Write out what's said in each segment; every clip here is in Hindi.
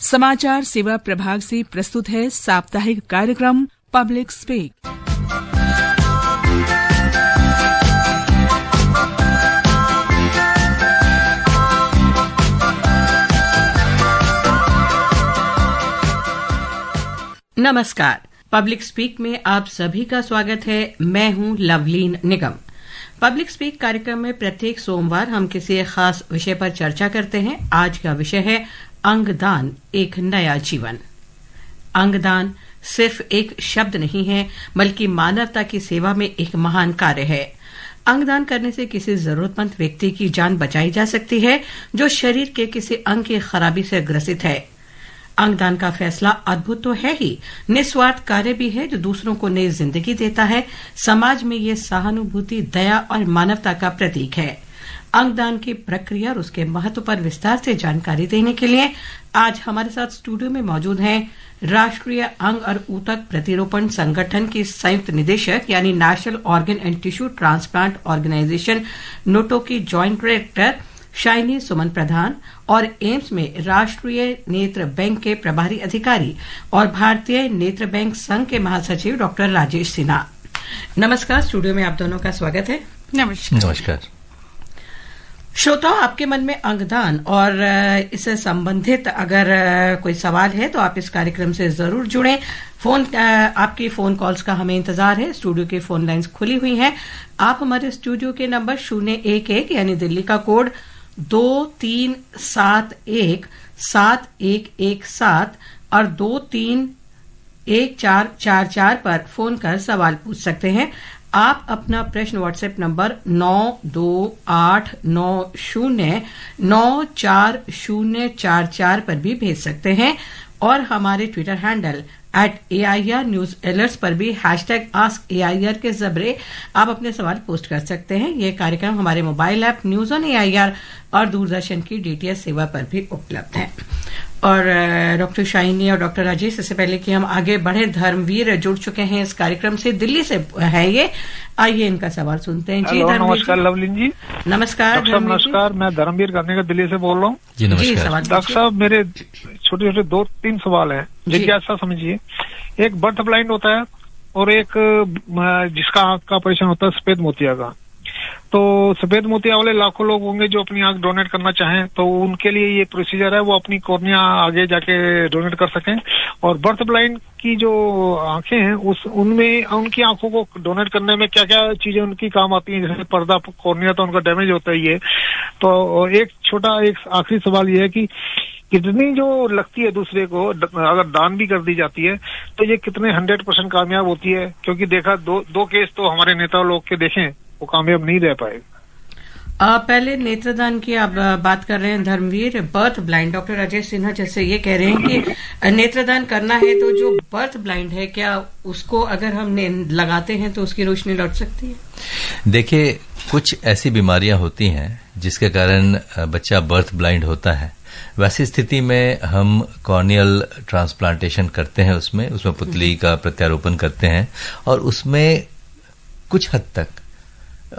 समाचार सेवा प्रभाग से प्रस्तुत है साप्ताहिक कार्यक्रम पब्लिक स्पीक। नमस्कार, पब्लिक स्पीक में आप सभी का स्वागत है। मैं हूं लवलीन निगम। पब्लिक स्पीक कार्यक्रम में प्रत्येक सोमवार हम किसी एक खास विषय पर चर्चा करते हैं। आज का विषय है अंगदान, एक नया जीवन। अंगदान सिर्फ एक शब्द नहीं है, बल्कि मानवता की सेवा में एक महान कार्य है। अंगदान करने से किसी जरूरतमंद व्यक्ति की जान बचाई जा सकती है जो शरीर के किसी अंग की खराबी से ग्रसित है। अंगदान का फैसला अद्भुत तो है ही, निस्वार्थ कार्य भी है जो दूसरों को नई जिंदगी देता है। समाज में ये सहानुभूति, दया और मानवता का प्रतीक है। अंगदान की प्रक्रिया और उसके महत्व पर विस्तार से जानकारी देने के लिए आज हमारे साथ स्टूडियो में मौजूद हैं राष्ट्रीय अंग और ऊतक प्रतिरोपण संगठन की संयुक्त निदेशक यानी national organ and tissue transplant organisation NOTTO की जॉइंट डायरेक्टर शाइनी सुमन प्रधान और एम्स में राष्ट्रीय नेत्र बैंक के प्रभारी अधिकारी और भारतीय नेत्र बैंक संघ के महासचिव डॉक्टर राजेश सिन्हा। नमस्कार, स्टूडियो में आप दोनों का स्वागत है। नमस्कार। श्रोताओं, आपके मन में अंगदान और इससे संबंधित अगर कोई सवाल है तो आप इस कार्यक्रम से जरूर जुड़ें। आपकी फोन कॉल्स का हमें इंतजार है। स्टूडियो की फोन लाइंस खुली हुई हैं। आप हमारे स्टूडियो के नंबर 011 यानी दिल्ली का कोड 23717117 और 231444 पर फोन कर सवाल पूछ सकते हैं। आप अपना प्रश्न व्हाट्सएप नंबर 9289094044 पर भी भेज सकते हैं और हमारे Twitter handle @AIR News Alerts पर भी #AskAIR के जरिए आप अपने सवाल पोस्ट कर सकते हैं। ये कार्यक्रम हमारे mobile app news on AIR और दूरदर्शन की DTH सेवा पर भी उपलब्ध है। और डॉक्टर शाइनी और डॉक्टर राजेश, इससे पहले कि हम आगे बढ़े, धर्मवीर जुड़ चुके हैं इस कार्यक्रम से, दिल्ली से है ये। आइए इनका सवाल सुनते हैं। जी नमस्कार लवलीन जी। नमस्कार डॉक्टर साहब। नमस्कार, मैं धर्मवीर करने का दिल्ली से बोल रहा हूँ। जी नमस्कार। डॉक्टर साहब, मेरे छोटे छोटे 2-3 सवाल हैं, जिज्ञासा समझिए। एक बर्थ ब्लाइंड होता है और एक जिसका आंख का ऑपरेशन होता है सफेद मोतिया का। तो सफेद मोतिया वाले लाखों लोग होंगे जो अपनी आंख डोनेट करना चाहें, तो उनके लिए ये प्रोसीजर है, वो अपनी कॉर्निया आगे जाके डोनेट कर सकें। और बर्थ ब्लाइंड की जो आंखें हैं उनमें उनकी आंखों को डोनेट करने में क्या क्या चीजें उनकी काम आती हैं, जैसे पर्दा कॉर्निया तो उनका डैमेज होता ही है। तो एक आखिरी सवाल ये है कि कितनी जो लगती है दूसरे को, अगर दान भी कर दी जाती है तो ये कितने 100% कामयाब होती है? क्योंकि देखा दो केस तो हमारे नेता लोग के देखें, वो कामयाब नहीं रह पाए। पहले नेत्रदान की आप बात कर रहे हैं Dharamveer. Birth blind, doctor Rajesh Sinha जैसे ये कह रहे हैं कि नेत्रदान करना है तो जो बर्थ ब्लाइंड है, क्या उसको अगर हम लगाते हैं तो उसकी रोशनी लौट सकती है? देखिए, कुछ ऐसी बीमारियां होती हैं जिसके कारण बच्चा बर्थ ब्लाइंड होता है। वैसी स्थिति में हम कॉर्नियल ट्रांसप्लांटेशन करते हैं, उसमें पुतली का प्रत्यारोपण करते हैं और उसमें कुछ हद तक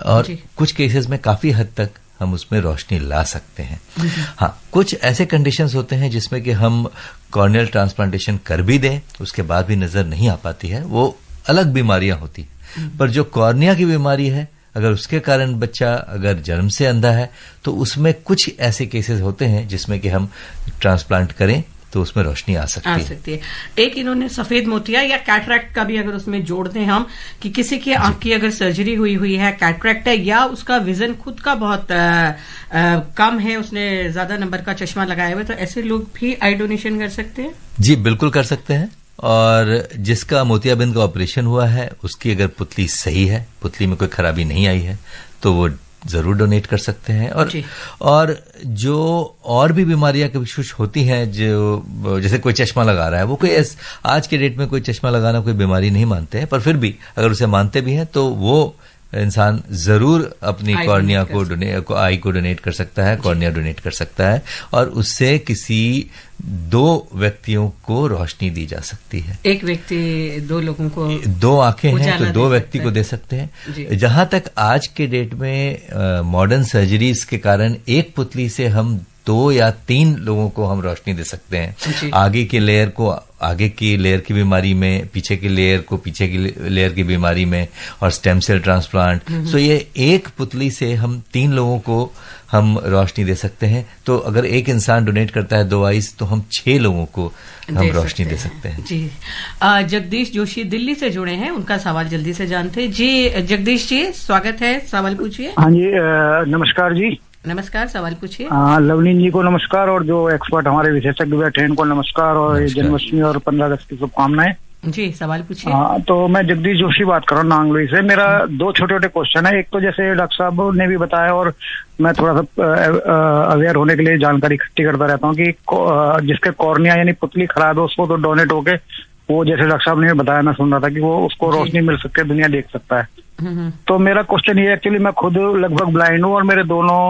और कुछ केसेस में काफी हद तक हम उसमें रोशनी ला सकते हैं। हाँ, कुछ ऐसे कंडीशंस होते हैं जिसमें कि हम कॉर्नियल ट्रांसप्लांटेशन कर भी दें, उसके बाद भी नजर नहीं आ पाती है, वो अलग बीमारियां होती हैं। पर जो कॉर्निया की बीमारी है, अगर उसके कारण बच्चा अगर जन्म से अंधा है तो उसमें कुछ ऐसे केसेस होते हैं जिसमें कि हम ट्रांसप्लांट करें तो उसमें रोशनी आ सकती है। एक इन्होंने सफेद मोतिया या कैटरैक्ट का भी अगर उसमें जोड़ दें हम, कि किसी की आंख की अगर सर्जरी हुई है, कैटरैक्ट है, या उसका विजन खुद का बहुत कम है, उसने ज्यादा नंबर का चश्मा लगाया हुआ है, तो ऐसे लोग भी आई डोनेशन कर सकते हैं? जी बिल्कुल कर सकते हैं। और जिसका मोतियाबिंद का ऑपरेशन हुआ है, उसकी अगर पुतली सही है, पुतली में कोई खराबी नहीं आई है, तो वो जरूर डोनेट कर सकते हैं। और जो और भी बीमारियां कुछ होती हैं, जो जैसे कोई चश्मा लगा रहा है, वो कोई आज के डेट में कोई चश्मा लगाना कोई बीमारी नहीं मानते हैं, पर फिर भी अगर उसे मानते भी हैं तो वो इंसान जरूर अपनी कॉर्निया को आई को डोनेट कर सकता है, कॉर्निया डोनेट कर सकता है और उससे किसी 2 व्यक्तियों को रोशनी दी जा सकती है। एक व्यक्ति 2 लोगों को, 2 आंखें हैं तो 2 व्यक्ति को दे सकते हैं। जहां तक आज के डेट में मॉडर्न सर्जरीज के कारण एक पुतली से हम 2 या 3 लोगों को हम रोशनी दे सकते हैं। आगे की लेयर को आगे की लेयर की बीमारी में, पीछे की लेयर को पीछे की लेयर की बीमारी में, और स्टेम सेल ट्रांसप्लांट। सो ये एक पुतली से हम 3 लोगों को हम रोशनी दे सकते हैं। तो अगर एक इंसान डोनेट करता है 2 आइस, तो हम 6 लोगों को हम रोशनी दे सकते हैं। जी, जगदीश जोशी दिल्ली से जुड़े हैं, उनका सवाल जल्दी से जानते हैं। जी जगदीश जी, स्वागत है, सवाल पूछिए। हाँ जी, नमस्कार जी। नमस्कार, सवाल पूछिए। लवलीन जी को नमस्कार, और जो एक्सपर्ट हमारे विशेषज्ञ बैठे हैं उनको नमस्कार, और जन्माष्टमी और 15 अगस्त की शुभकामनाएं। जी, सवाल पूछिए। तो मैं जगदीश जोशी बात कर रहा हूँ नांगलोई से। मेरा 2 छोटे छोटे क्वेश्चन है। एक तो जैसे डॉक्टर साहब ने भी बताया, और मैं थोड़ा सा अवेयर होने के लिए जानकारी इकट्ठी करता रहता हूँ कि जिसके कॉर्निया यानी पुतली खराब है उसको तो डोनेट होके, वो जैसे डॉक्टर साहब ने बताया, मैं सुन रहा था कि वो उसको रोशनी मिल सकती है, दुनिया देख सकता है। तो मेरा क्वेश्चन ये, एक्चुअली मैं खुद लगभग ब्लाइंड हूँ और मेरे दोनों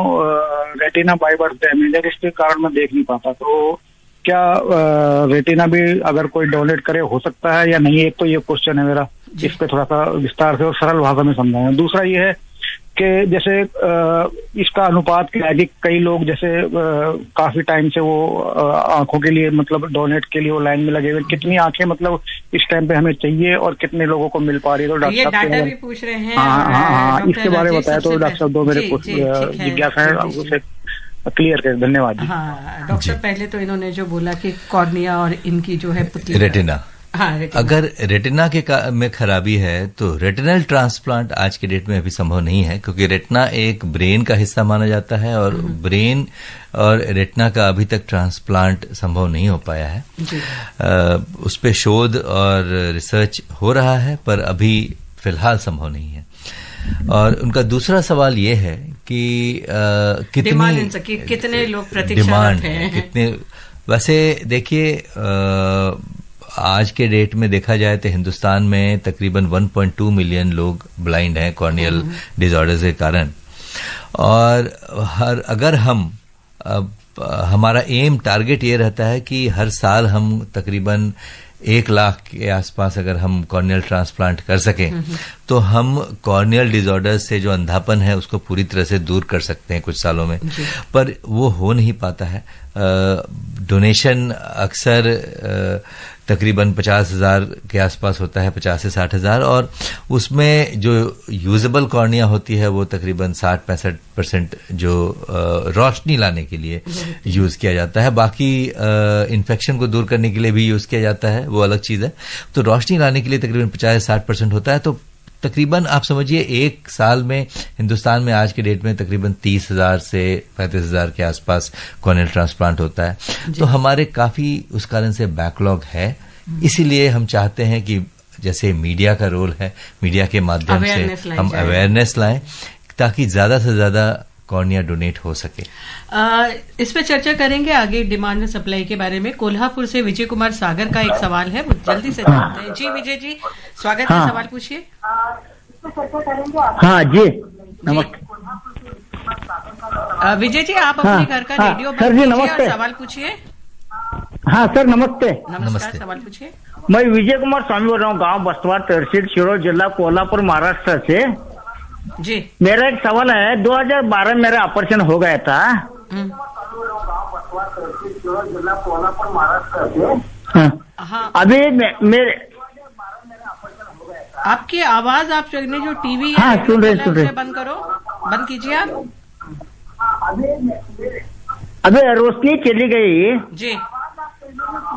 रेटिना बाय बर्थ डैमेज है, जिसके कारण मैं देख नहीं पाता। तो क्या रेटिना भी अगर कोई डोनेट करे हो सकता है या नहीं? एक तो ये क्वेश्चन है मेरा, इस पे थोड़ा सा विस्तार से और सरल भाषा में समझाएं। दूसरा ये है कि जैसे इसका अनुपात क्या है कि कई लोग जैसे काफी टाइम से वो आंखों के लिए, मतलब डोनेट के लिए वो लाइन में लगे हुए, कितनी आंखें मतलब इस टाइम पे हमें चाहिए और कितने लोगों को मिल पा रही है? तो डॉक्टर साहब भी पूछ रहे हैं। हाँ, इसके बारे में बताया तो डॉक्टर साहब, दो मेरे कुछ जिज्ञासा है, उसे क्लियर कर। धन्यवाद। हाँ डॉक्टर, पहले तो इन्होंने जो बोला कि कॉर्निया और इनकी जो है पुतली, रेटिना, अगर रेटिना के में खराबी है तो रेटिनल ट्रांसप्लांट आज के डेट में अभी संभव नहीं है, क्योंकि रेटिना एक ब्रेन का हिस्सा माना जाता है और ब्रेन और रेटिना का अभी तक ट्रांसप्लांट संभव नहीं हो पाया है। उस पे शोध और रिसर्च हो रहा है, पर अभी फिलहाल संभव नहीं है। और उनका दूसरा सवाल ये है कि कितने लोग प्रतीक्षारत हैं, कितने। वैसे देखिए, आज के डेट में देखा जाए तो हिंदुस्तान में तकरीबन 1.2 मिलियन लोग ब्लाइंड हैं कॉर्नियल डिसऑर्डर के कारण। और अगर हम हमारा एम टारगेट ये रहता है कि हर साल हम तकरीबन 1 लाख के आसपास अगर हम कॉर्नियल ट्रांसप्लांट कर सकें, तो हम कॉर्नियल डिसऑर्डर से जो अंधापन है उसको पूरी तरह से दूर कर सकते हैं कुछ सालों में। पर वो हो नहीं पाता है। डोनेशन अक्सर तकरीबन 50,000 के आसपास होता है, 50 से 60,000, और उसमें जो यूजेबल कॉर्निया होती है वो तकरीबन 60-65% जो रोशनी लाने के लिए यूज किया जाता है। बाकी इन्फेक्शन को दूर करने के लिए भी यूज किया जाता है, वो अलग चीज है। तो रोशनी लाने के लिए तकरीबन 50-60% होता है। तो तकरीबन आप समझिए 1 साल में हिंदुस्तान में आज के डेट में तकरीबन 30,000 से 35,000 के आसपास कॉर्नियल ट्रांसप्लांट होता है। तो हमारे काफी उस कारण से बैकलॉग है। इसीलिए हम चाहते हैं कि जैसे मीडिया का रोल है, मीडिया के माध्यम से हम अवेयरनेस लाएं ताकि ज्यादा से ज्यादा कॉर्निया डोनेट हो सके। इस पे चर्चा करेंगे आगे, डिमांड और सप्लाई के बारे में। कोल्हापुर से विजय कुमार सागर का एक सवाल है, वो जल्दी से जानते हैं। जी विजय जी, स्वागत है, सवाल पूछिए। हाँ जी, नमस्ते। विजय जी, आप अपने घर का रेडियो बंद कीजिए और सवाल पूछिए। हाँ सर, नमस्ते। नमस्कार, सवाल पूछिए। मैं विजय कुमार स्वामी बोल रहा हूँ, गांव बस्तवार, तहसील शिरोळ, जिला कोल्हापुर, महाराष्ट्र से। जी, मेरा एक सवाल है। 2012 में मेरा ऑपरेशन हो गया था। हाँ। अभी मेरे आपकी आवाज, आप जो टीवी सुन रहे बंद करो, बंद कीजिए आप। अभी रोशनी चली गई जी।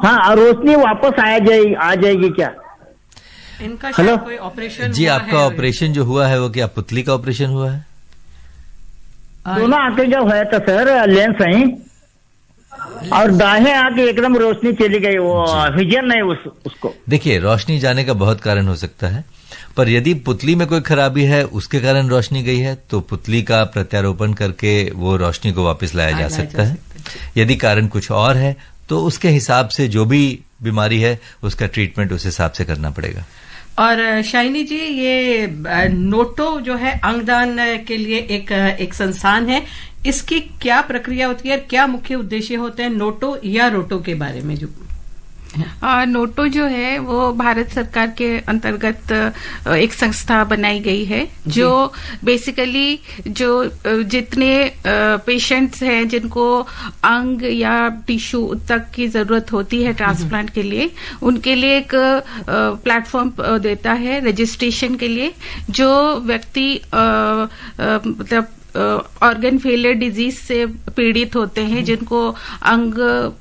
हाँ, रोशनी वापस आ जाएगी क्या? इनका शायद कोई ऑपरेशन जी, आपका ऑपरेशन जो हुआ है वो क्या पुतली का ऑपरेशन हुआ है? दोनों आंखें जो है तो सर लेंस है, और दाहिने आंखें एकदम रोशनी चली गई, वो विजन नहीं उसको। देखिए, रोशनी जाने का बहुत कारण हो सकता है, पर यदि पुतली में कोई खराबी है उसके कारण रोशनी गई है तो पुतली का प्रत्यारोपण करके वो रोशनी को वापस लाया जा सकता है। यदि कारण कुछ और है तो उसके हिसाब से जो भी बीमारी है उसका ट्रीटमेंट उस हिसाब से करना पड़ेगा। और शाइनी जी, ये नोटो जो है अंगदान के लिए एक संस्थान है, इसकी क्या प्रक्रिया होती है, क्या मुख्य उद्देश्य होते हैं नोटो या रोटो के बारे में? जो नोटो जो है वो भारत सरकार के अंतर्गत एक संस्था बनाई गई है जो बेसिकली जो जितने पेशेंट्स हैं जिनको अंग या टिश्यू तक की जरूरत होती है ट्रांसप्लांट के लिए, उनके लिए एक प्लेटफॉर्म देता है रजिस्ट्रेशन के लिए। जो व्यक्ति मतलब ऑर्गन फेलियर डिजीज से पीड़ित होते हैं, जिनको अंग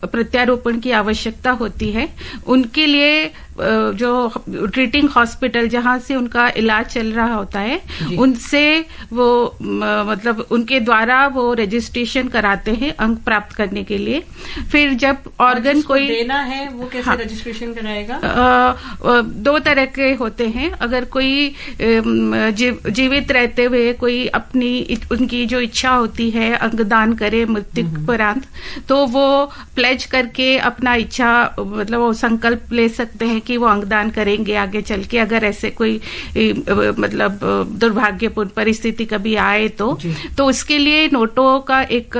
प्रत्यारोपण की आवश्यकता होती है, उनके लिए जो ट्रीटिंग हॉस्पिटल जहां से उनका इलाज चल रहा होता है, उनसे वो मतलब उनके द्वारा वो रजिस्ट्रेशन कराते हैं अंग प्राप्त करने के लिए। फिर जब ऑर्गन कोई देना है वो कैसे रजिस्ट्रेशन कराएगा? दो तरह के होते हैं। अगर कोई जीवित रहते हुए कोई अपनी उनकी जो इच्छा होती है अंगदान करे मृत्युपरांत, तो वो प्लेज करके अपना इच्छा मतलब वो संकल्प ले सकते हैं कि वो अंगदान करेंगे आगे चल के, अगर ऐसे कोई मतलब दुर्भाग्यपूर्ण परिस्थिति कभी आए तो उसके लिए नोटो का एक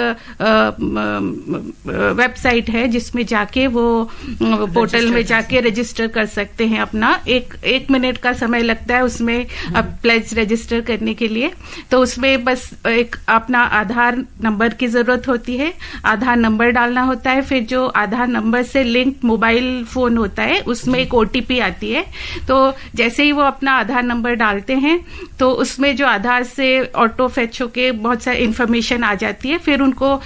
वेबसाइट है जिसमें जाके वो पोर्टल में जाके रजिस्टर कर सकते हैं अपना। एक मिनट का समय लगता है उसमें अब प्लेज रजिस्टर करने के लिए। तो उसमें बस एक अपना आधार नंबर की जरूरत होती है, आधार नंबर डालना होता है। फिर जो आधार नंबर से लिंक मोबाइल फोन होता है उसमें एक ओटीपी आती है। तो जैसे ही वो अपना आधार नंबर डालते हैं तो उसमें जो आधार से ऑटो फेच होके बहुत सारी इन्फॉर्मेशन आ जाती है। फिर उनको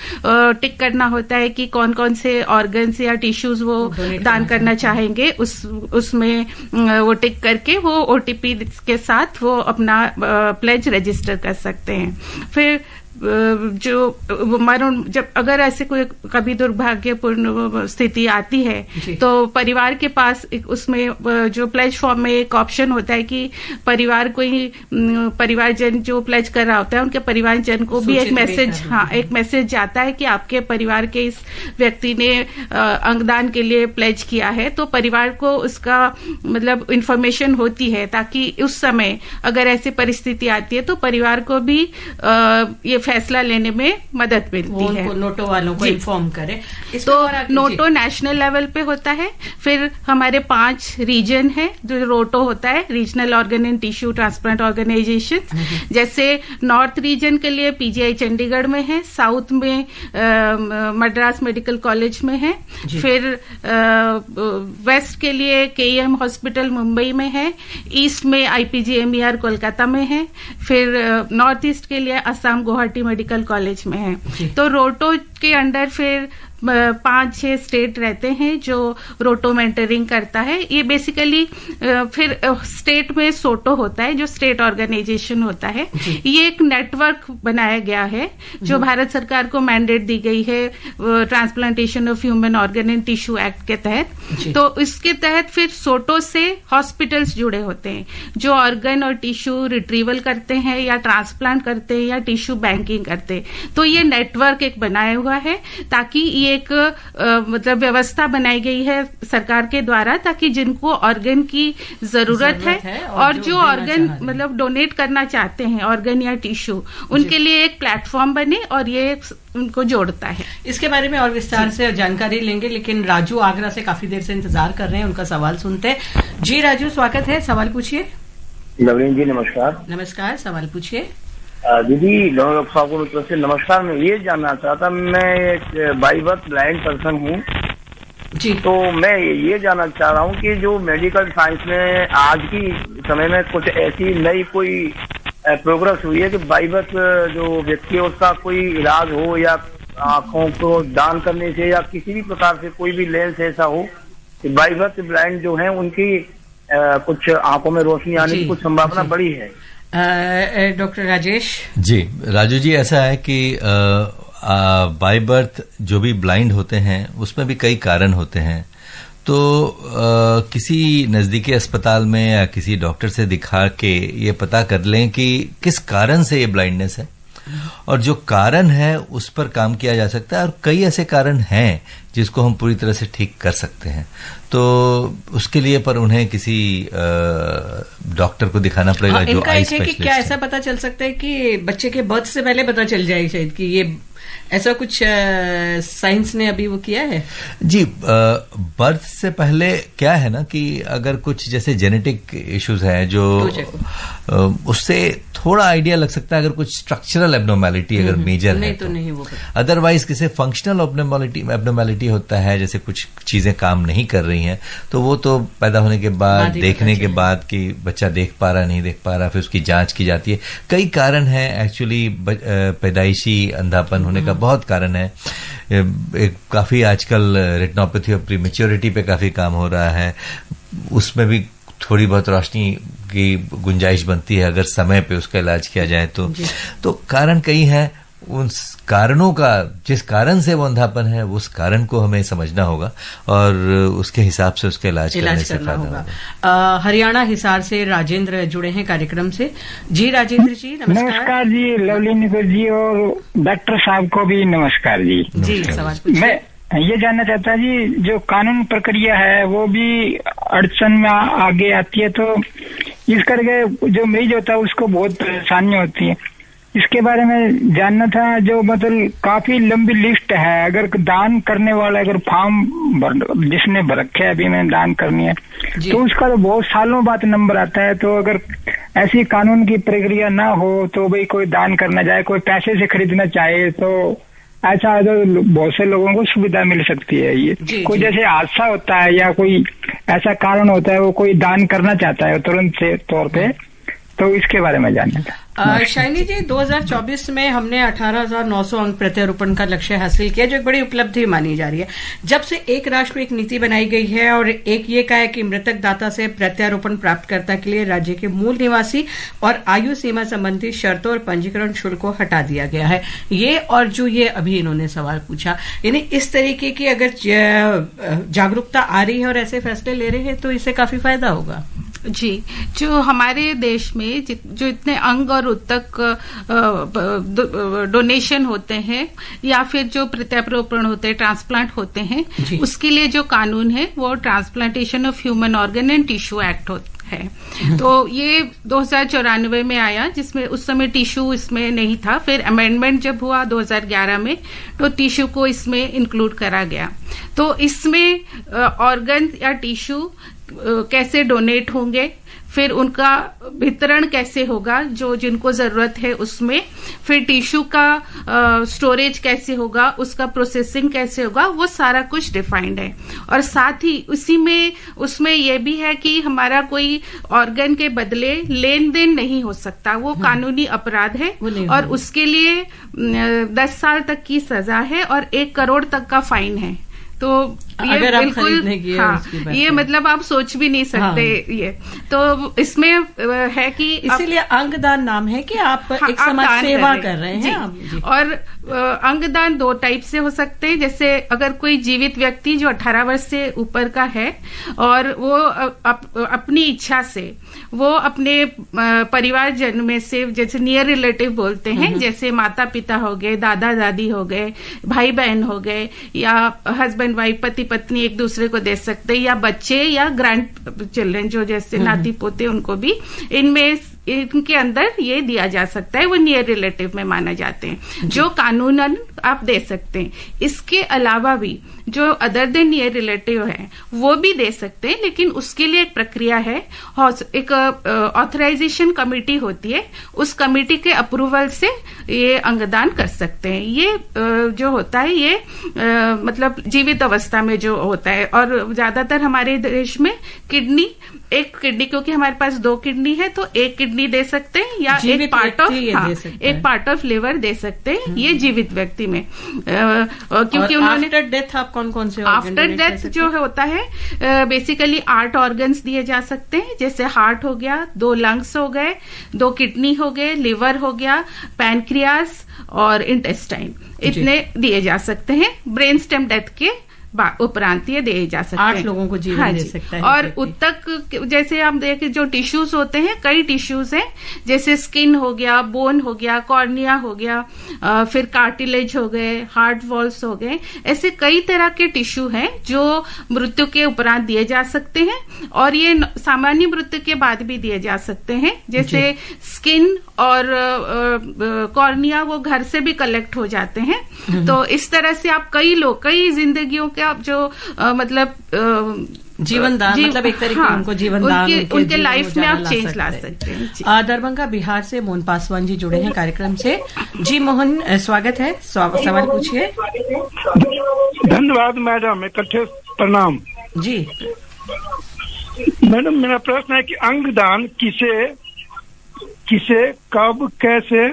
टिक करना होता है कि कौन कौन से ऑर्गन्स या टिश्यूज वो दान करना चाहेंगे। उसमें वो टिक करके वो ओटीपी के साथ वो अपना प्लेज रजिस्टर कर सकते हैं। फिर जो मरण जब अगर ऐसे कोई कभी दुर्भाग्यपूर्ण स्थिति आती है तो परिवार के पास उसमें जो प्लेज फॉर्म में एक ऑप्शन होता है कि परिवारजन जो प्लेज कर रहा होता है उनके परिवारजन को भी एक मैसेज जाता है कि आपके परिवार के इस व्यक्ति ने अंगदान के लिए प्लेज किया है। तो परिवार को उसका मतलब इंफॉर्मेशन होती है ताकि उस समय अगर ऐसी परिस्थिति आती है तो परिवार को भी ये फैसला लेने में मदद मिलती है। नोटो वालों को इन्फॉर्म करें। तो नोटो नेशनल लेवल पे होता है। फिर हमारे 5 रीजन है जो रोटो होता है, regional organ and tissue transplant organisation. जैसे नॉर्थ रीजन के लिए पीजीआई चंडीगढ़ में है, साउथ में मद्रास मेडिकल कॉलेज में है, फिर वेस्ट के लिए केईएम हॉस्पिटल मुंबई में है, ईस्ट में आईपीजीएमईआर कोलकाता में है, फिर नॉर्थ ईस्ट के लिए असम गुवाहाटी मेडिकल कॉलेज में है। तो रोटो के अंडर फिर 5-6 स्टेट रहते हैं जो रोटो मेंटरिंग करता है। ये बेसिकली फिर स्टेट में सोटो होता है जो स्टेट ऑर्गेनाइजेशन होता है। ये एक नेटवर्क बनाया गया है जो भारत सरकार को मैंडेट दी गई है transplantation of human organ and tissue act के तहत। तो इसके तहत फिर सोटो से हॉस्पिटल्स जुड़े होते हैं जो ऑर्गन और टिश्यू रिट्रीवल करते हैं या ट्रांसप्लांट करते हैं या टिश्यू बैंकिंग करते हैं। तो ये नेटवर्क एक बनाया हुआ है ताकि ये एक मतलब व्यवस्था बनाई गई है सरकार के द्वारा ताकि जिनको ऑर्गन की जरूरत है और जो ऑर्गन मतलब डोनेट करना चाहते हैं ऑर्गन या टिश्यू, उनके लिए एक प्लेटफॉर्म बने और ये उनको जोड़ता है। इसके बारे में और विस्तार से जानकारी लेंगे, लेकिन राजू आगरा से काफी देर से इंतजार कर रहे हैं, उनका सवाल सुनते हैं। जी राजू, स्वागत है, सवाल पूछिए। लवलीन जी नमस्कार। नमस्कार, सवाल पूछिए। दीदी डॉक्टर साहब को तरफ से नमस्कार। मैं ये जानना चाहता, मैं एक बाई बर्थ ब्लाइंड पर्सन हूँ जी। तो मैं ये जानना चाह रहा हूँ कि जो मेडिकल साइंस में आज की समय में कुछ ऐसी नई कोई प्रोग्रेस हुई है कि बाई बर्थ जो व्यक्ति है उसका कोई इलाज हो या आंखों को दान करने से या किसी भी प्रकार से कोई भी लेंस ऐसा हो कि बाई बर्थ ब्लाइंड जो है उनकी कुछ आंखों में रोशनी आने की कुछ संभावना बड़ी है। डॉक्टर राजेश जी, राजू जी, ऐसा है कि बाय बर्थ जो भी ब्लाइंड होते हैं उसमें भी कई कारण होते हैं। तो किसी नजदीकी अस्पताल में या किसी डॉक्टर से दिखा के ये पता कर लें कि किस कारण से ये ब्लाइंडनेस है और जो कारण है उस पर काम किया जा सकता है। और कई ऐसे कारण हैं जिसको हम पूरी तरह से ठीक कर सकते हैं। तो उसके लिए पर उन्हें किसी डॉक्टर को दिखाना पड़ेगा जो आई स्पेशलिस्ट है। क्या ऐसा पता चल सकता है कि बच्चे के बर्थ से पहले पता चल जाए शायद कि ये ऐसा कुछ साइंस ने अभी वो किया है? जी, बर्थ से पहले क्या है ना कि अगर कुछ जैसे जेनेटिक इश्यूज हैं जो उससे थोड़ा आइडिया लग सकता है, अगर कुछ स्ट्रक्चरल एब्नॉर्मेलिटी अगर मेजर है तो नहीं वो। अदरवाइज किसी फंक्शनल एब्नॉर्मेलिटी होता है, जैसे कुछ चीजें काम नहीं कर रही हैं, तो वो तो पैदा होने के बाद देखने के बाद कि बच्चा देख पा रहा नहीं देख पा रहा, फिर उसकी जांच की जाती है। कई कारण हैं एक्चुअली, पैदाइशी अंधापन होने का बहुत कारण है। काफी आजकल रेटिनोपैथी और प्रीमेच्योरिटी पे काफी काम हो रहा है, उसमें भी थोड़ी बहुत रोशनी की गुंजाइश बनती है अगर समय पे उसका इलाज किया जाए तो कारण कई हैं। उन कारणों का, जिस कारण से वो अंधापन है, उस कारण को हमें समझना होगा और उसके हिसाब से उसका इलाज करने से फायदा होगा। हरियाणा हिसार से राजेंद्र जुड़े हैं कार्यक्रम से। जी राजेंद्र जी, नमस्कार। नमस्कार जी लवली निकर जी, और डॉक्टर साहब को भी नमस्कार जी। जी, सवाल पूछिए। मैं ये जानना चाहता जी, जो कानून प्रक्रिया है वो भी अड़चन में आगे आती है, तो इस करके जो मरीज होता है उसको बहुत परेशानी होती है। इसके बारे में जानना था। जो मतलब काफी लंबी लिस्ट है, अगर दान करने वाला अगर फॉर्म जिसने भर रखे अभी मैंने दान करनी है, तो उसका तो बहुत सालों बाद नंबर आता है। तो अगर ऐसी कानून की प्रक्रिया ना हो तो भाई कोई दान करना चाहे, कोई पैसे से खरीदना चाहे, तो ऐसा तो बहुत से लोगों को सुविधा मिल सकती है। ये कोई जैसे हादसा होता है या कोई ऐसा कारण होता है, वो कोई दान करना चाहता है तुरंत से तौर पे, तो इसके बारे में जानना था। शाइनी जी, 2024 में हमने 18,900 अंक प्रत्यारोपण का लक्ष्य हासिल किया, जो एक बड़ी उपलब्धि मानी जा रही है। जब से एक राष्ट्र एक नीति बनाई गई है और एक ये कहा है कि मृतक दाता से प्रत्यारोपण प्राप्तकर्ता के लिए राज्य के मूल निवासी और आयु सीमा संबंधी शर्तों और पंजीकरण शुल्क को हटा दिया गया है। ये और जो ये अभी इन्होंने सवाल पूछा, यानी इस तरीके की अगर जागरूकता आ रही है और ऐसे फैसले ले रहे हैं तो इससे काफी फायदा होगा। जी, जो हमारे देश में जो इतने अंग और उत्तक डोनेशन होते हैं या फिर जो प्रत्यारोपण होते हैं, ट्रांसप्लांट होते हैं, उसके लिए जो कानून है वो transplantation of human organ and tissue act है। तो ये 2094 में आया, जिसमें उस समय टिश्यू इसमें नहीं था। फिर अमेंडमेंट जब हुआ 2011 में, तो टिश्यू को इसमें इंक्लूड करा गया। तो इसमें ऑर्गन या टिश्यू कैसे डोनेट होंगे, फिर उनका वितरण कैसे होगा जो जिनको जरूरत है उसमें, फिर टिश्यू का स्टोरेज कैसे होगा, उसका प्रोसेसिंग कैसे होगा, वो सारा कुछ डिफाइंड है। और साथ ही उसी में उसमें ये भी है कि हमारा कोई ऑर्गन के बदले लेन देन नहीं हो सकता, वो कानूनी अपराध है और उसके लिए 10 साल तक की सजा है और 1 करोड़ तक का फाइन है। तो ये अगर आप बिल्कुल ये मतलब आप सोच भी नहीं सकते। ये तो इसमें है कि इसीलिए अंगदान नाम है कि आप एक समाज सेवा कर रहे हैं। और अंगदान 2 टाइप से हो सकते हैं। जैसे अगर कोई जीवित व्यक्ति जो 18 वर्ष से ऊपर का है और वो अपनी इच्छा से वो अपने परिवारजन में से, जैसे नियर रिलेटिव बोलते हैं, जैसे माता पिता हो गए, दादा दादी हो गए, भाई बहन हो गए, या हस्बैंड वाइफ पति पत्नी एक दूसरे को दे सकते हैं, या बच्चे या ग्रैंड चिल्ड्रन जो जैसे नाती पोते, उनको भी इनके अंदर ये दिया जा सकता है। वो नियर रिलेटिव में माना जाते हैं, जो कानूनन आप दे सकते हैं। इसके अलावा भी जो अदर देन नियर रिलेटिव है वो भी दे सकते हैं, लेकिन उसके लिए एक प्रक्रिया है। एक ऑथराइजेशन कमेटी होती है, उस कमेटी के अप्रूवल से ये अंगदान कर सकते हैं। ये जो होता है ये मतलब जीवित अवस्था में जो होता है। और ज्यादातर हमारे देश में एक किडनी, क्योंकि हमारे पास 2 किडनी है, तो 1 किडनी दे सकते हैं या एक पार्ट ऑफ लिवर दे सकते हैं, ये जीवित व्यक्ति में। क्योंकि उन्होंने आफ्टर डेथ आप कौन से आफ्टर डेथ जो होता है बेसिकली 8 ऑर्गन्स दिए जा सकते हैं। जैसे हार्ट हो गया, 2 लंग्स हो गए, 2 किडनी हो गए, लिवर हो गया, पैनक्रियास और इंटेस्टाइन, इतने दिए जा सकते हैं ब्रेन स्टेम डेथ के उपरांत ये दिए जा सकते हैं। 8 लोगों को जीवन दे सकता है। और उत्तक जैसे हम देखें जो टिश्यूज होते हैं, कई टिश्यूज हैं, जैसे स्किन हो गया, बोन हो गया, कॉर्निया हो गया, फिर कार्टिलेज हो गए, हार्ट वॉल्स हो गए, ऐसे कई तरह के टिश्यू हैं जो मृत्यु के उपरांत दिए जा सकते हैं और ये सामान्य मृत्यु के बाद भी दिए जा सकते हैं। जैसे स्किन और कॉर्निया वो घर से भी कलेक्ट हो जाते हैं। तो इस तरह से आप कई जिंदगियों के आप जो मतलब जीवन दान मतलब एक तरीके उनको जीवन दान उनके लाइफ में आप चेंज ला सकते हैं। दरभंगा बिहार से मोहन पासवान जी जुड़े हैं कार्यक्रम से। जी मोहन, स्वागत है, सवाल पूछिए। धन्यवाद मैडम, इकट्ठे प्रणाम जी। मैडम मेरा प्रश्न है कि अंगदान किसे कब कैसे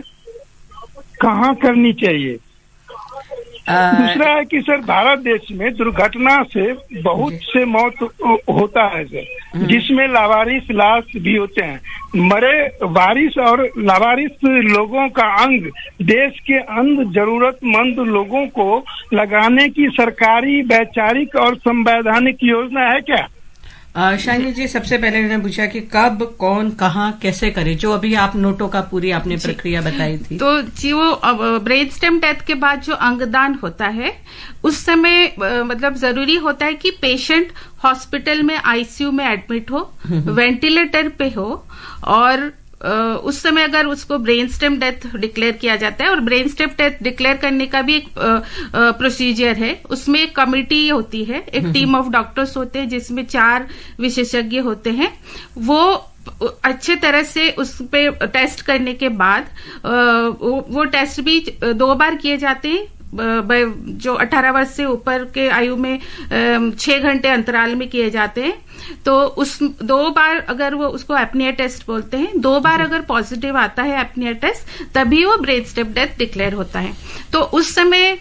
कहाँ करनी चाहिए? दूसरा है कि सर भारत देश में दुर्घटना से बहुत से मौत होता है सर, जिसमें लावारिस लाश भी होते हैं। मरे वारिस और लावारिस लोगों का अंग देश के अंध जरूरतमंद लोगों को लगाने की सरकारी, वैचारिक और संवैधानिक योजना है क्या? शाइनी जी, सबसे पहले उन्होंने पूछा कि कब, कौन, कहाँ, कैसे करे, जो अभी आप नोटों का पूरी आपने प्रक्रिया बताई थी। तो जी वो ब्रेन स्टेम डेथ के बाद जो अंगदान होता है उस समय मतलब जरूरी होता है कि पेशेंट हॉस्पिटल में आईसीयू में एडमिट हो, वेंटिलेटर पे हो, और उस समय अगर उसको ब्रेन स्टेम डेथ डिक्लेयर किया जाता है, और ब्रेन स्टेम डेथ डिक्लेयर करने का भी एक प्रोसीजर है। उसमें एक कमिटी होती है, एक टीम ऑफ डॉक्टर्स होते हैं जिसमें 4 विशेषज्ञ होते हैं। वो अच्छे तरह से उस पे टेस्ट करने के बाद वो टेस्ट भी 2 बार किए जाते हैं, जो 18 वर्ष से ऊपर के आयु में 6 घंटे अंतराल में किए जाते हैं। तो उस 2 बार अगर वो उसको एपनिया टेस्ट बोलते हैं, 2 बार अगर पॉजिटिव आता है एपनिया टेस्ट, तभी वो ब्रेन स्टेम डेथ डिक्लेयर होता है। तो उस समय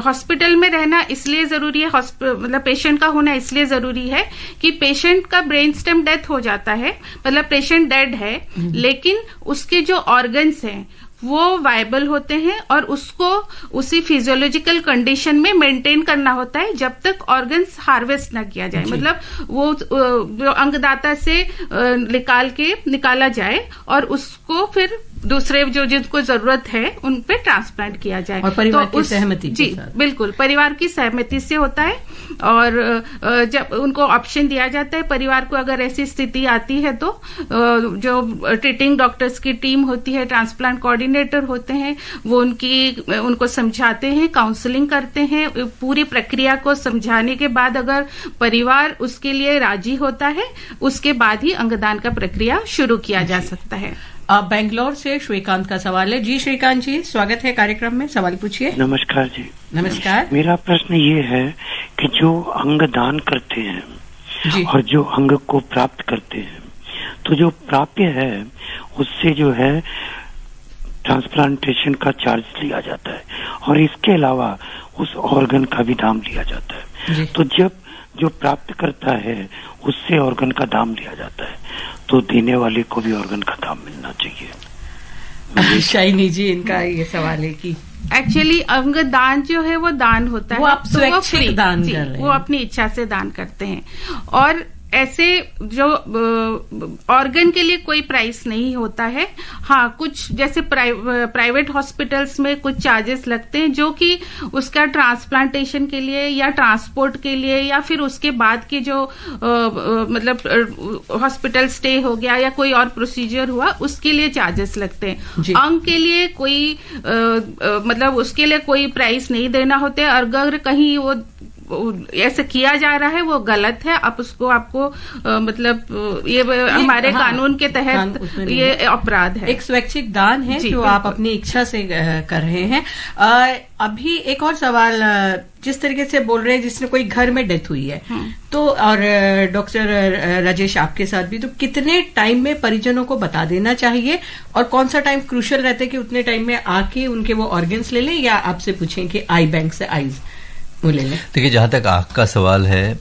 हॉस्पिटल में रहना इसलिए जरूरी है, मतलब पेशेंट का होना इसलिए जरूरी है कि पेशेंट का ब्रेन स्टेम डेथ हो जाता है, मतलब पेशेंट डेड है, लेकिन उसके जो ऑर्गन्स हैं वो वायबल होते हैं और उसको उसी फिजियोलॉजिकल कंडीशन में मेंटेन करना होता है जब तक ऑर्गन्स हार्वेस्ट ना किया जाए, मतलब वो जो अंगदाता से निकाला जाए और उसको फिर दूसरे जो जिनको जरूरत है उन पे ट्रांसप्लांट किया जाए। और परिवार की सहमति जी बिल्कुल, परिवार की सहमति से होता है। और जब उनको ऑप्शन दिया जाता है परिवार को, अगर ऐसी स्थिति आती है तो जो ट्रीटिंग डॉक्टर्स की टीम होती है, ट्रांसप्लांट कोऑर्डिनेटर होते हैं, वो उनको समझाते हैं, काउंसलिंग करते हैं। पूरी प्रक्रिया को समझाने के बाद अगर परिवार उसके लिए राजी होता है, उसके बाद ही अंगदान का प्रक्रिया शुरू किया जा सकता है। बेंगलोर से श्रीकांत का सवाल है। जी श्रीकांत जी, स्वागत है कार्यक्रम में, सवाल पूछिए। नमस्कार जी। नमस्कार। मेरा प्रश्न ये है कि जो अंग दान करते हैं जी, और जो अंग को प्राप्त करते हैं, तो जो प्राप्य है उससे जो है ट्रांसप्लांटेशन का चार्ज लिया जाता है और इसके अलावा उस ऑर्गन का भी दाम लिया जाता है। तो जब जो प्राप्त करता है उससे ऑर्गन का दाम लिया जाता है, तो देने वाले को भी ऑर्गन का दाम मिलना चाहिए। शाइनी जी, इनका ये सवाल है कि एक्चुअली अंग दान जो है वो दान होता है, वो आप स्वैच्छिक दान कर रहे हैं, वो अपनी इच्छा से दान करते हैं। और ऐसे जो ऑर्गन के लिए कोई प्राइस नहीं होता है। हाँ, कुछ जैसे प्राइवेट हॉस्पिटल्स में कुछ चार्जेस लगते हैं जो कि उसका ट्रांसप्लांटेशन के लिए या ट्रांसपोर्ट के लिए या फिर उसके बाद के जो मतलब हॉस्पिटल स्टे हो गया या कोई और प्रोसीजर हुआ, उसके लिए चार्जेस लगते हैं। अंग के लिए कोई मतलब उसके लिए कोई प्राइस नहीं देना होता है। अगर कहीं वो ऐसे किया जा रहा है वो गलत है, आप उसको आपको मतलब ये हमारे कानून के तहत ये अपराध है। एक स्वैच्छिक दान है जो आप अपनी इच्छा से कर रहे हैं। अभी एक और सवाल, जिस तरीके से बोल रहे हैं जिसने कोई घर में डेथ हुई है, तो और डॉक्टर राजेश आपके साथ भी, तो कितने टाइम में परिजनों को बता देना चाहिए और कौन सा टाइम क्रूशियल रहता है कि उतने टाइम में आके उनके वो ऑर्गन्स ले लें, या आपसे पूछें कि आई बैंक से आईज देखिए, जहां तक आंख का सवाल है,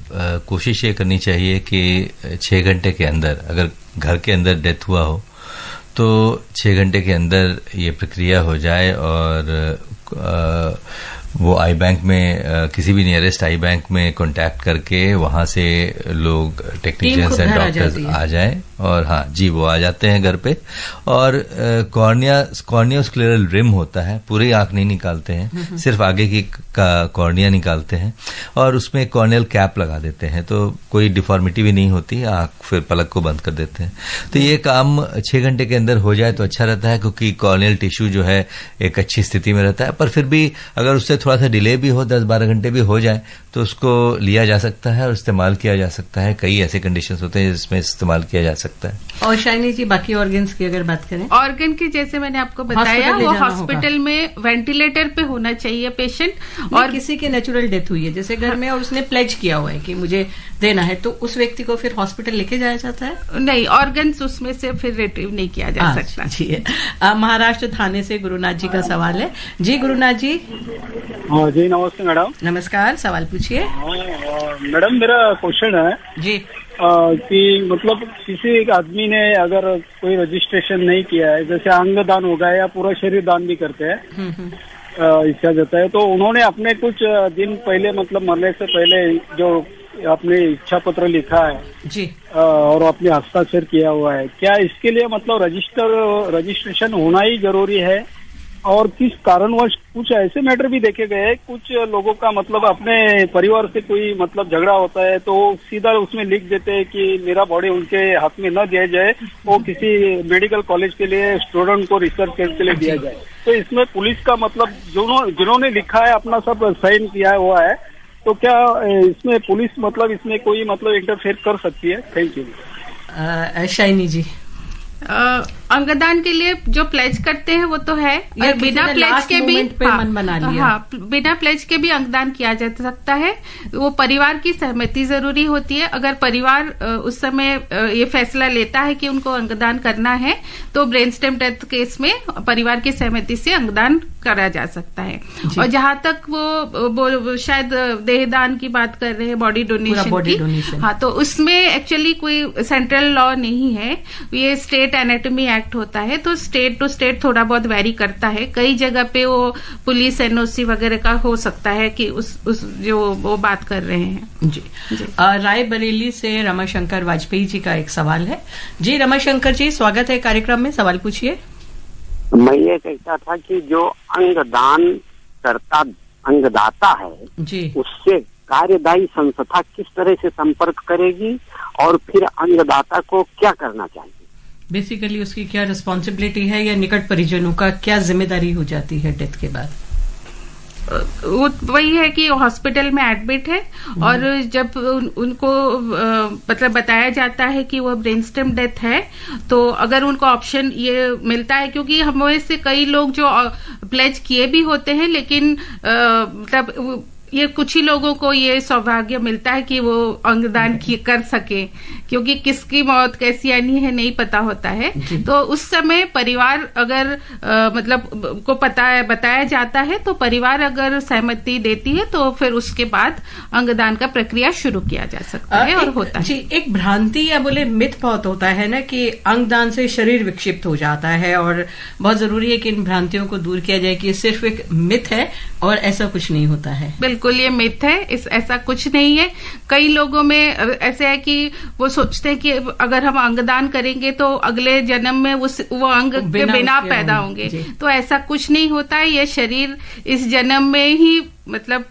कोशिश ये करनी चाहिए कि 6 घंटे के अंदर, अगर घर के अंदर डेथ हुआ हो तो 6 घंटे के अंदर ये प्रक्रिया हो जाए और वो आई बैंक में किसी भी नियरेस्ट आई बैंक में कांटेक्ट करके वहां से लोग टेक्नीशियंस एंड डॉक्टर्स आ जाएं और हाँ जी वो आ जाते हैं घर पे। और कॉर्नियोस्क्लेरल रिम होता है, पूरी आंख नहीं निकालते हैं, सिर्फ आगे की कॉर्निया निकालते हैं और उसमें कॉर्नियल कैप लगा देते हैं, तो कोई डिफॉर्मिटी भी नहीं होती, आंख फिर पलक को बंद कर देते हैं। तो ये काम 6 घंटे के अंदर हो जाए तो अच्छा रहता है, क्योंकि कॉर्नियल टिश्यू जो है एक अच्छी स्थिति में रहता है। पर फिर भी अगर उससे थोड़ा सा डिले भी हो, 10-12 घंटे भी हो जाए, तो उसको लिया जा सकता है और इस्तेमाल किया जा सकता है। कई ऐसे कंडीशंस होते हैं जिसमें इस्तेमाल किया जा सकता है। और शाइनी जी, बाकी ऑर्गन्स की अगर बात करें, ऑर्गन की जैसे मैंने आपको बताया, वो हॉस्पिटल में वेंटिलेटर पे होना चाहिए पेशेंट। और किसी की नेचुरल डेथ हुई है जैसे घर में और उसने प्लेज किया हुआ है कि मुझे देना है, तो उस व्यक्ति को फिर हॉस्पिटल लेके जाया जाता है? नहीं, ऑर्गन्स उसमें से फिर रिट्रीव नहीं किया जा सकता। जी, महाराष्ट्र थाने से गुरुनाथ जी का सवाल है। जी गुरुनाथ जी। हाँ जी, नमस्ते मैडम। नमस्कार, सवाल पूछिए। मैडम मेरा क्वेश्चन है जी कि मतलब किसी एक आदमी ने अगर कोई रजिस्ट्रेशन नहीं किया है, जैसे अंग दान हो गया या पूरा शरीर दान भी करते हैं, इच्छा जाता है, तो उन्होंने अपने कुछ दिन पहले मतलब मरने से पहले जो अपने इच्छा पत्र लिखा है जी और अपने हस्ताक्षर किया हुआ है, क्या इसके लिए मतलब रजिस्ट्रेशन होना ही जरूरी है? और किस कारणवश कुछ ऐसे मैटर भी देखे गए हैं, कुछ लोगों का मतलब अपने परिवार से कोई मतलब झगड़ा होता है तो सीधा उसमें लिख देते हैं कि मेरा बॉडी उनके हाथ में न दिया जाए, वो किसी मेडिकल कॉलेज के लिए स्टूडेंट को रिसर्च के लिए दिया जाए। तो इसमें पुलिस का मतलब जिन्होंने लिखा है अपना सब साइन किया हुआ है, तो क्या इसमें पुलिस मतलब इसमें कोई मतलब इंटरफेयर कर सकती है? Thank you. शाइनी जी। अंगदान के लिए जो प्लेज करते हैं वो तो है, या बिना प्लेज के भी मन बना लिया। हाँ, बिना प्लेज के भी अंगदान किया जा सकता है। वो परिवार की सहमति जरूरी होती है। अगर परिवार उस समय ये फैसला लेता है कि उनको अंगदान करना है, तो ब्रेन स्टेम डेथ केस में परिवार की सहमति से अंगदान करा जा सकता है। और जहां तक वो शायद देहदान की बात कर रहे हैं, बॉडी डोनेशन की, हाँ, तो उसमें एक्चुअली कोई सेंट्रल लॉ नहीं है, ये स्टेट एनाटॉमी एक्ट होता है, तो स्टेट टू स्टेट थोड़ा बहुत वेरी करता है। कई जगह पे वो पुलिस एनओसी वगैरह का हो सकता है कि उस जो वो बात कर रहे हैं। जी, रायबरेली से रमाशंकर वाजपेयी जी का एक सवाल है। जी रमाशंकर जी, स्वागत है कार्यक्रम में, सवाल पूछिए। मैं ये कहता था कि जो अंगदान करता अंगदाता है जी, उससे कार्यदायी संस्था किस तरह से संपर्क करेगी और फिर अंगदाता को क्या करना चाहिए? बेसिकली उसकी क्या रिस्पॉन्सिबिलिटी है या निकट परिजनों का क्या जिम्मेदारी हो जाती है डेथ के बाद? वो वही है कि हॉस्पिटल में एडमिट है और जब उनको मतलब बताया जाता है कि वो ब्रेन स्टेम डेथ है, तो अगर उनको ऑप्शन ये मिलता है, क्योंकि हमें से कई लोग जो प्लेज किए भी होते हैं, लेकिन मतलब ये कुछ ही लोगों को ये सौभाग्य मिलता है कि वो अंगदान कर सके, क्योंकि किसकी मौत कैसी आनी है नहीं पता होता है। तो उस समय परिवार अगर मतलब को बताया जाता है, तो परिवार अगर सहमति देती है तो फिर उसके बाद अंगदान का प्रक्रिया शुरू किया जा सकता है और होता है। जी, एक भ्रांति या बोले मिथ बहुत होता है ना कि अंगदान से शरीर विक्षिप्त हो जाता है, और बहुत जरूरी है कि इन भ्रांतियों को दूर किया जाए कि ये सिर्फ एक मिथ है और ऐसा कुछ नहीं होता है। बिल्कुल ये मिथ है, ऐसा कुछ नहीं है। कई लोगों में ऐसे है कि वो सोचते हैं कि अगर हम अंगदान करेंगे तो अगले जन्म में वो अंग के बिना पैदा होंगे, तो ऐसा कुछ नहीं होता है। ये शरीर इस जन्म में ही मतलब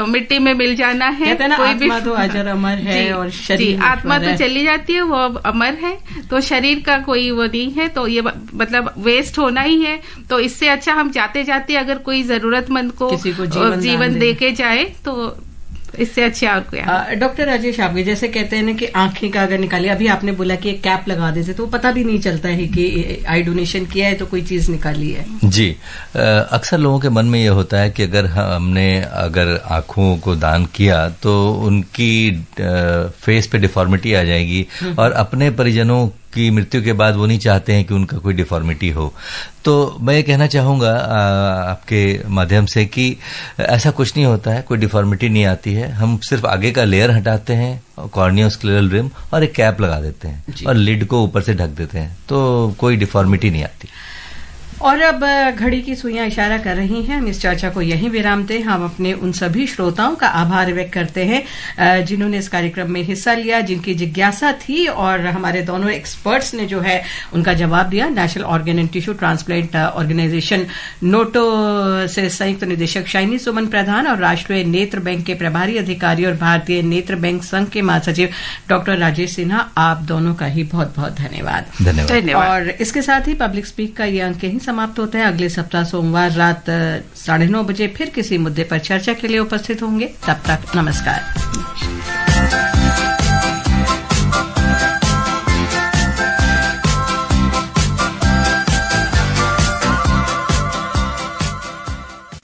मिट्टी में मिल जाना है। कहते हैं ना, आत्मा तो अजर अमर है और शरीर आत्मा तो चली जाती है, वो अमर है, तो शरीर का कोई वो नहीं है, तो ये मतलब वेस्ट होना ही है। तो इससे अच्छा हम जाते जाते अगर कोई जरूरतमंद को जीवन दे के जाए तो इससे अच्छे और क्या। डॉक्टर राजेश, आप जैसे कहते हैं ना कि आंखें का अगर निकाली, अभी आपने बोला कि एक कैप लगा देते तो पता भी नहीं चलता है कि आई डोनेशन किया है तो कोई चीज निकाली है। जी, अक्सर लोगों के मन में ये होता है कि अगर आंखों को दान किया तो उनकी फेस पे डिफॉर्मिटी आ जाएगी, और अपने परिजनों की मृत्यु के बाद वो नहीं चाहते हैं कि उनका कोई डिफॉर्मिटी हो। तो मैं ये कहना चाहूंगा आपके माध्यम से कि ऐसा कुछ नहीं होता है, कोई डिफॉर्मिटी नहीं आती है। हम सिर्फ आगे का लेयर हटाते हैं, कॉर्नियोस्क्लेरल रिम, और एक कैप लगा देते हैं और लिड को ऊपर से ढक देते हैं, तो कोई डिफॉर्मिटी नहीं आती। और अब घड़ी की सुइयां इशारा कर रही हैं, हम इस चर्चा को यहीं विराम दें। हम अपने उन सभी श्रोताओं का आभार व्यक्त करते हैं जिन्होंने इस कार्यक्रम में हिस्सा लिया, जिनकी जिज्ञासा थी और हमारे दोनों एक्सपर्ट्स ने जो है उनका जवाब दिया। National organ and tissue transplant organisation NOTTO से संयुक्त निदेशक शाइनी सुमन प्रधान और राष्ट्रीय नेत्र बैंक के प्रभारी अधिकारी और भारतीय नेत्र बैंक संघ के महासचिव डॉक्टर राजेश सिन्हा, आप दोनों का ही बहुत बहुत धन्यवाद। और इसके साथ ही पब्लिक स्पीक का ये अंक यहीं समाप्त होता है। अगले सप्ताह सोमवार रात 9:30 बजे फिर किसी मुद्दे पर चर्चा के लिए उपस्थित होंगे। तब तक नमस्कार।